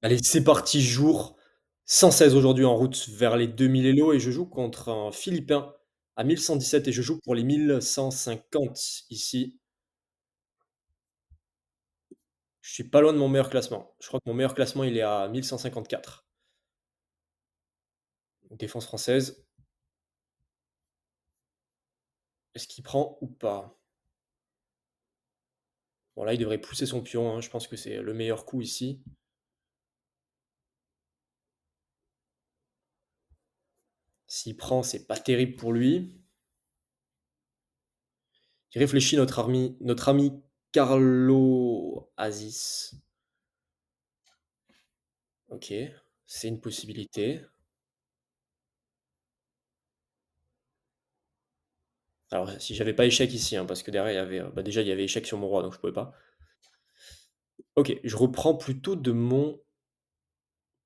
Allez, c'est parti, jour 116 aujourd'hui en route vers les 2000 Elo et je joue contre un Philippin à 1117 et je joue pour les 1150 ici. Je suis pas loin de mon meilleur classement. Je crois que mon meilleur classement, il est à 1154. Défense française, est-ce qu'il prend ou pas? Bon là, il devrait pousser son pion, hein, je pense que c'est le meilleur coup ici. S'il prend, c'est pas terrible pour lui. Il réfléchit notre ami Carlo Aziz. OK, c'est une possibilité. Alors, si j'avais pas échec ici, hein, parce que derrière, il y avait, bah, déjà, il y avait échec sur mon roi, donc je pouvais pas. OK, je reprends plutôt de mon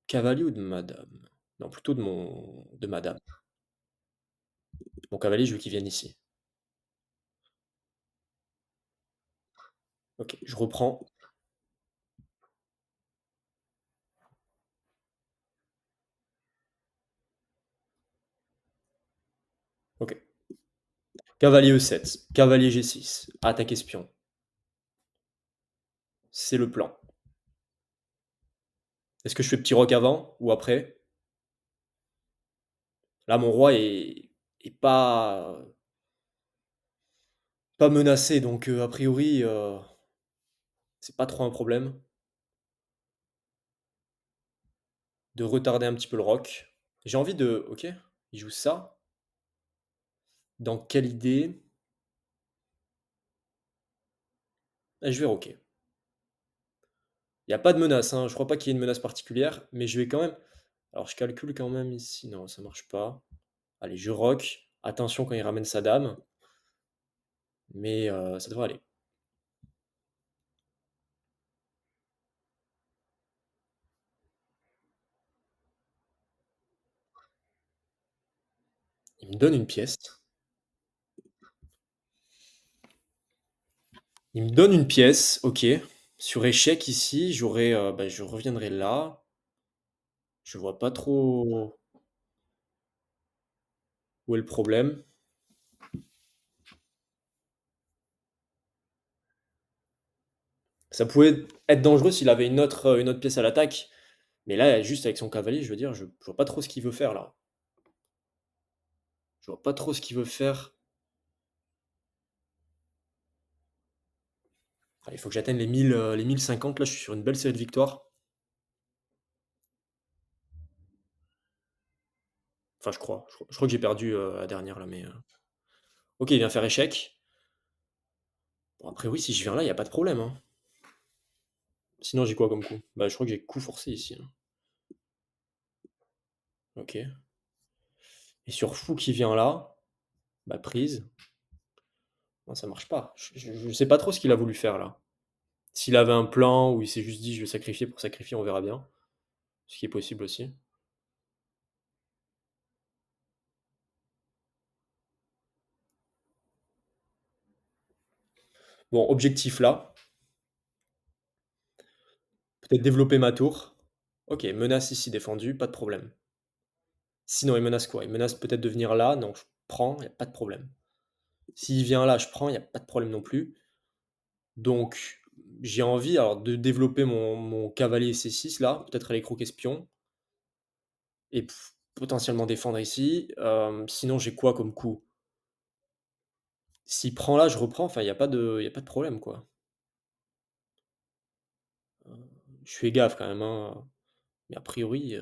cavalier ou de ma dame? Non, plutôt de ma dame. Mon cavalier, je veux qu'il vienne ici. OK, je reprends. OK. Cavalier E7, cavalier G6, attaque espion. C'est le plan. Est-ce que je fais petit roc avant ou après? Là, mon roi est pas menacé, donc a priori, c'est pas trop un problème de retarder un petit peu le roc. J'ai envie de OK, il joue ça. Dans quelle idée? Ah, je vais roquer. Il y a pas de menace, hein, je crois pas qu'il y ait une menace particulière, mais je vais quand même alors je calcule quand même ici, non, ça marche pas. Allez, je roque. Attention quand il ramène sa dame, mais ça devrait aller. Il me donne une pièce. Il me donne une pièce, OK. Sur échec ici, j'aurais, bah, je reviendrai là. Je vois pas trop où est le problème. Ça pouvait être dangereux s'il avait une autre pièce à l'attaque, mais là, juste avec son cavalier, je veux dire, je vois pas trop ce qu'il veut faire là. Je vois pas trop ce qu'il veut faire. Ah, il faut que j'atteigne les 1050. Là, je suis sur une belle série de victoires. Enfin, je crois. Je crois que j'ai perdu la dernière là, mais. Ok, il vient faire échec. Bon, après, oui, si je viens là, il n'y a pas de problème, hein. Sinon, j'ai quoi comme coup? Bah, je crois que j'ai coup forcé ici, hein. Ok. Et sur fou qui vient là, bah, prise. Non, ça marche pas. Je sais pas trop ce qu'il a voulu faire là. S'il avait un plan ou il s'est juste dit je vais sacrifier pour sacrifier, on verra bien. Ce qui est possible aussi. Bon, objectif là. Peut-être développer ma tour. Ok, menace ici défendue, pas de problème. Sinon, il menace quoi? Il menace peut-être de venir là, donc je prends, il y a pas de problème. S'il vient là, je prends, il y a pas de problème non plus. Donc, j'ai envie alors de développer mon cavalier C6 là, peut-être aller croquer espion et potentiellement défendre ici. Sinon, j'ai quoi comme coup? S'il prend là, je reprends, enfin, il y a pas de problème, quoi. Je fais gaffe quand même, hein, mais a priori,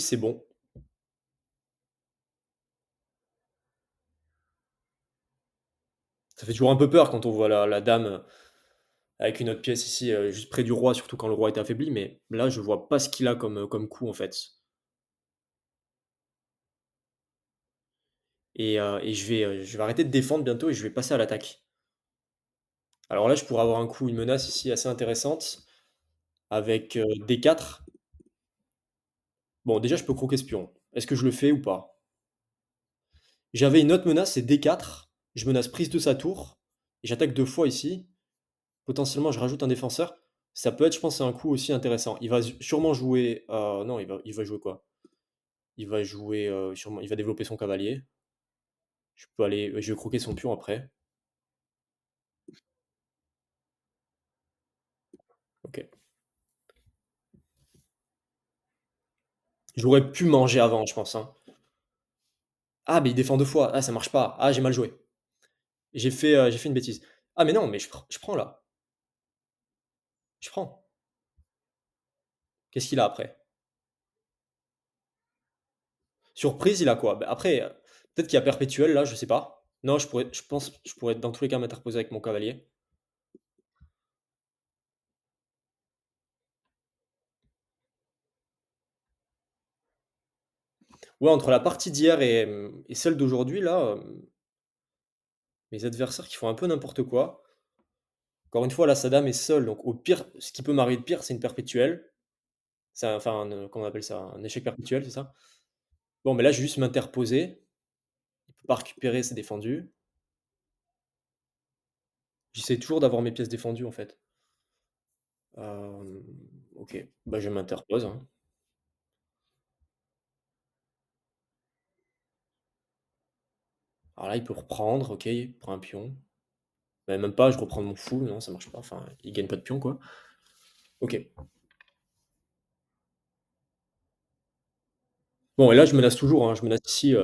c'est bon. Ça fait toujours un peu peur quand on voit la dame, avec une autre pièce ici, juste près du roi, surtout quand le roi est affaibli, mais là, je vois pas ce qu'il a comme coup, en fait. Et je vais arrêter de défendre bientôt et je vais passer à l'attaque. Alors là, je pourrais avoir un coup, une menace ici assez intéressante avec, D4. Bon, déjà, je peux croquer espion. Est-ce que je le fais ou pas? J'avais une autre menace, c'est D4. Je menace prise de sa tour et j'attaque 2 fois ici. Potentiellement, je rajoute un défenseur. Ça peut être, je pense, un coup aussi intéressant. Il va sûrement jouer, non, il va jouer quoi? Il va jouer, sûrement il va développer son cavalier. Je vais croquer son pion après. OK. J'aurais pu manger avant, je pense, hein. Ah, mais il défend 2 fois. Ah, ça marche pas. Ah, j'ai mal joué. J'ai fait une bêtise. Ah, mais non, mais je prends là. Je prends. Qu'est-ce qu'il a après? Surprise, il a quoi? Bah, après, peut-être qu'il y a perpétuel là, je sais pas. Non, je pense je pourrais dans tous les cas m'interposer avec mon cavalier. Ouais, entre la partie d'hier et celle d'aujourd'hui là, mes adversaires qui font un peu n'importe quoi. Encore une fois, là, sa dame est seule, donc au pire, ce qui peut m'arriver de pire, c'est une perpétuelle. C'est enfin, comment on appelle ça? Un échec perpétuel, c'est ça? Bon, mais là, je vais juste m'interposer. Il peut pas récupérer, c'est défendu. J'essaie toujours d'avoir mes pièces défendues, en fait. Hem, OK, bah, je m'interpose, hein. Alors là, il peut reprendre, OK, il prend un pion. Bah, même pas, je reprends mon fou, non, ça marche pas, enfin, il gagne pas de pion, quoi. OK. Bon et là, je menace toujours, hein, je menace ici, je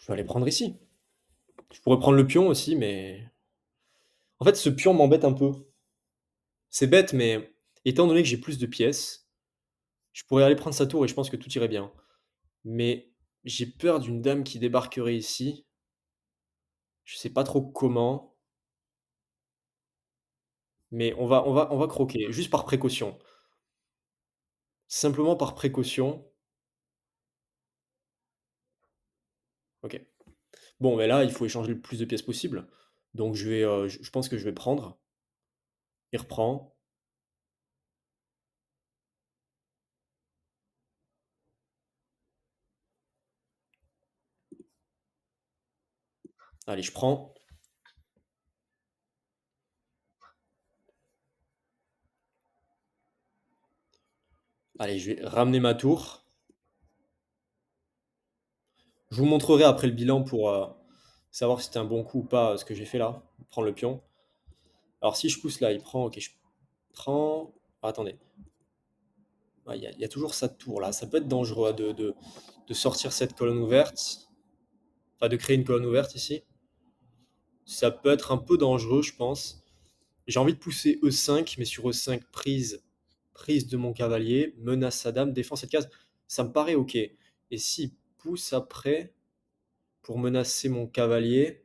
vais aller prendre ici. Je pourrais prendre le pion aussi, mais en fait, ce pion m'embête un peu. C'est bête, mais étant donné que j'ai plus de pièces, je pourrais aller prendre sa tour et je pense que tout irait bien. Mais j'ai peur d'une dame qui débarquerait ici. Je sais pas trop comment, mais on va croquer, juste par précaution. Simplement par précaution. OK. Bon, mais là, il faut échanger le plus de pièces possible. Donc je pense que je vais prendre. Il reprend. Allez, je prends. Allez, je vais ramener ma tour. Je vous montrerai après le bilan pour, savoir si c'était un bon coup ou pas, ce que j'ai fait là. Prendre le pion. Alors si je pousse là, il prend, OK, je prends. Ah, attendez. Ah, il y a toujours sa tour là. Ça peut être dangereux de sortir cette colonne ouverte. Enfin, de créer une colonne ouverte ici. Ça peut être un peu dangereux, je pense. J'ai envie de pousser E5, mais sur E5, prise de mon cavalier, menace sa dame, défend cette case. Ça me paraît OK. Et s'il pousse après pour menacer mon cavalier,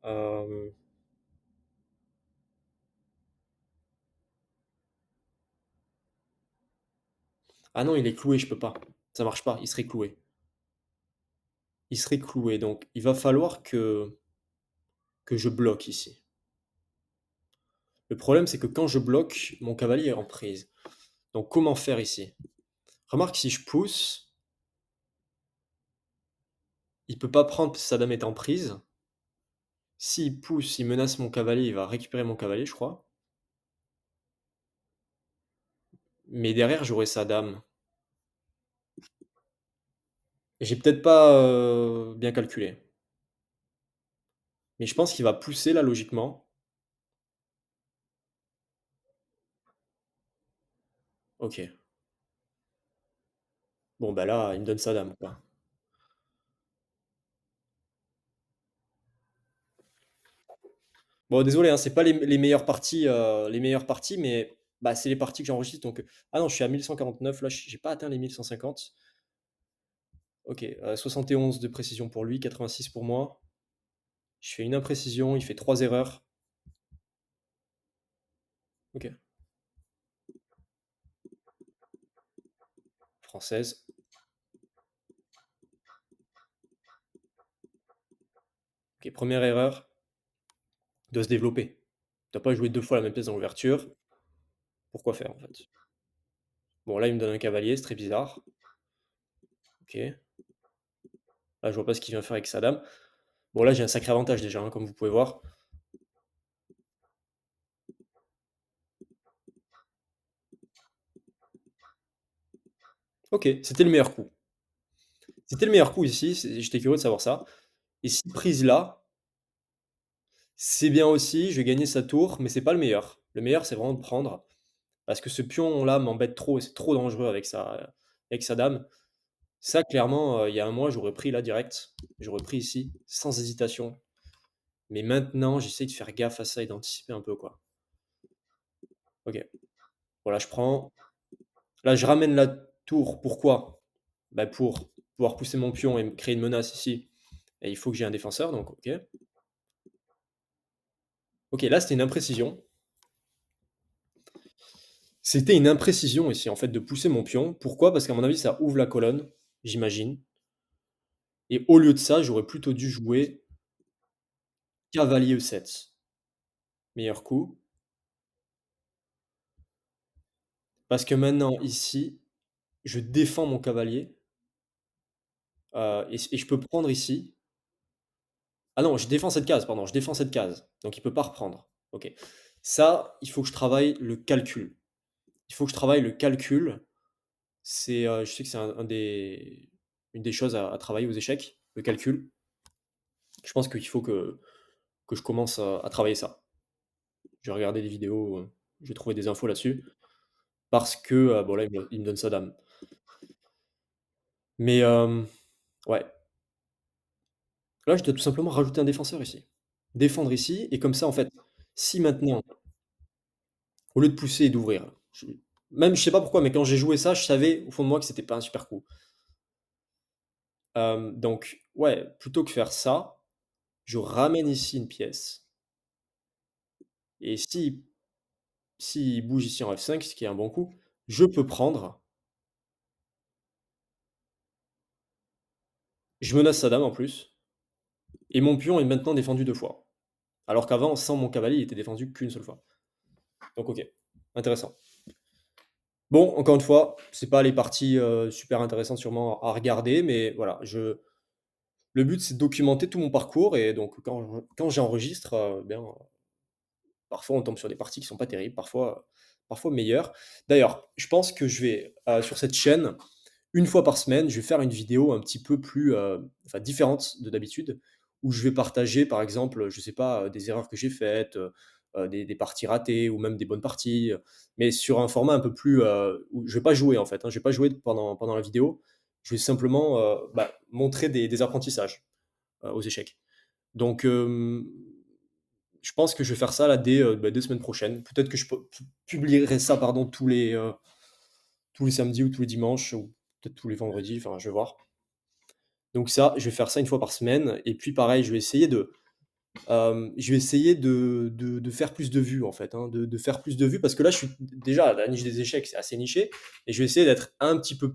euh, ah non, il est cloué, je peux pas. Ça marche pas, il serait cloué. Il serait cloué, donc il va falloir que je bloque ici. Le problème, c'est que quand je bloque, mon cavalier est en prise. Donc comment faire ici? Remarque, si je pousse, il peut pas prendre parce que sa dame est en prise. S'il pousse, il menace mon cavalier, il va récupérer mon cavalier, je crois. Mais derrière, j'aurai sa dame. J'ai peut-être pas bien calculé. Mais je pense qu'il va pousser là, logiquement. Ok. Bon, bah là, il me donne sa dame, quoi. Bon, désolé, hein, c'est pas les meilleures parties, mais bah, c'est les parties que j'enregistre. Donc, ah non, je suis à 1149. Là, j'ai pas atteint les 1150. Ok, 71 de précision pour lui, 86 pour moi. Je fais une imprécision, il fait 3 erreurs. Ok, française. Ok, première erreur, de se développer. Tu pas joué deux fois la même pièce dans l'ouverture. Pourquoi faire en fait? Bon, là, il me donne un cavalier, c'est très bizarre. Ok. Là, je vois pas ce qu'il vient faire avec sa dame. Bon, là, j'ai un sacré avantage déjà, hein, comme vous pouvez voir. OK, c'était le meilleur coup. C'était le meilleur coup ici, j'étais curieux de savoir ça et si prise là, c'est bien aussi, je vais gagner sa tour, mais c'est pas le meilleur. Le meilleur, c'est vraiment de prendre, parce que ce pion-là m'embête trop et c'est trop dangereux avec sa dame. Ça clairement, il y a un mois, j'aurais pris là direct, j'aurais pris ici, sans hésitation. Mais maintenant, j'essaie de faire gaffe à ça et d'anticiper un peu, quoi. OK, voilà, je prends. Là, je ramène la tour, pourquoi? Bah, pour pouvoir pousser mon pion et me créer une menace ici et il faut que j'ai un défenseur donc OK. OK, là, c'était une imprécision. C'était une imprécision ici, en fait, de pousser mon pion. Pourquoi? Parce qu'à mon avis, ça ouvre la colonne, j'imagine et au lieu de ça, j'aurais plutôt dû jouer cavalier E7. Meilleur coup, parce que maintenant ici, je défends mon cavalier, et je peux prendre ici. Ah non, je défends cette case, pardon, je défends cette case, donc il peut pas reprendre. OK. Ça, il faut que je travaille le calcul. Il faut que je travaille le calcul. Je sais que c'est un des une des choses à travailler aux échecs, le calcul. Je pense qu'il faut que je commence à travailler ça. Je vais regarder des vidéos, je vais trouver des infos là-dessus parce que, bon là, il me donne sa dame. Mais, ouais, là, je dois tout simplement rajouter un défenseur ici. Défendre ici et comme ça, en fait, si maintenant, au lieu de pousser et d'ouvrir, même je sais pas pourquoi, mais quand j'ai joué ça, je savais au fond de moi que c'était pas un super coup. Donc ouais, plutôt que faire ça, je ramène ici une pièce et s'il bouge ici en F5, ce qui est un bon coup, je peux prendre, je menace sa dame en plus et mon pion est maintenant défendu 2 fois. Alors qu'avant, sans mon cavalier, il était défendu qu'une seule fois. Donc OK, intéressant. Bon, encore une fois, c'est pas les parties, super intéressantes sûrement à regarder, mais voilà, je le but, c'est de documenter tout mon parcours et donc quand j'enregistre, bien, parfois on tombe sur des parties qui sont pas terribles, parfois meilleures. D'ailleurs, je pense que je vais, sur cette chaîne, une fois par semaine, je vais faire une vidéo un petit peu plus, enfin différente de d'habitude, où je vais partager par exemple, je sais pas, des erreurs que j'ai faites, des parties ratées ou même des bonnes parties, mais sur un format un peu plus, où je vais pas jouer en fait, hein, je vais pas jouer pendant la vidéo. Je vais simplement, bah, montrer des apprentissages, aux échecs. Donc, je pense que je vais faire ça là dès semaines prochaines. Peut-être que je publierai ça pardon tous les samedis ou tous les dimanches ou peut-être tous les vendredis, enfin je vais voir. Donc ça, je vais faire ça une fois par semaine et puis pareil, je vais essayer de faire plus de vues en fait, hein, de faire plus de vues parce que là je suis déjà la niche des échecs, c'est assez niché et je vais essayer d'être un petit peu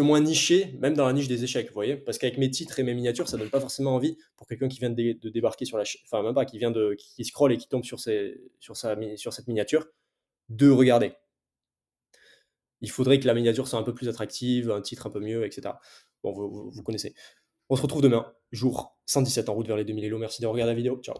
moins niché, même dans la niche des échecs, vous voyez? Parce qu'avec mes titres et mes miniatures, ça donne pas forcément envie pour quelqu'un qui vient de débarquer sur la ch enfin même pas, qui scrolle et qui tombe sur cette miniature, de regarder. Il faudrait que la miniature soit un peu plus attractive, un titre un peu mieux et cetera. Bon, vous connaissez. On se retrouve demain, jour 117 en route vers les 2000 Elo. Merci d'avoir regardé la vidéo. Ciao.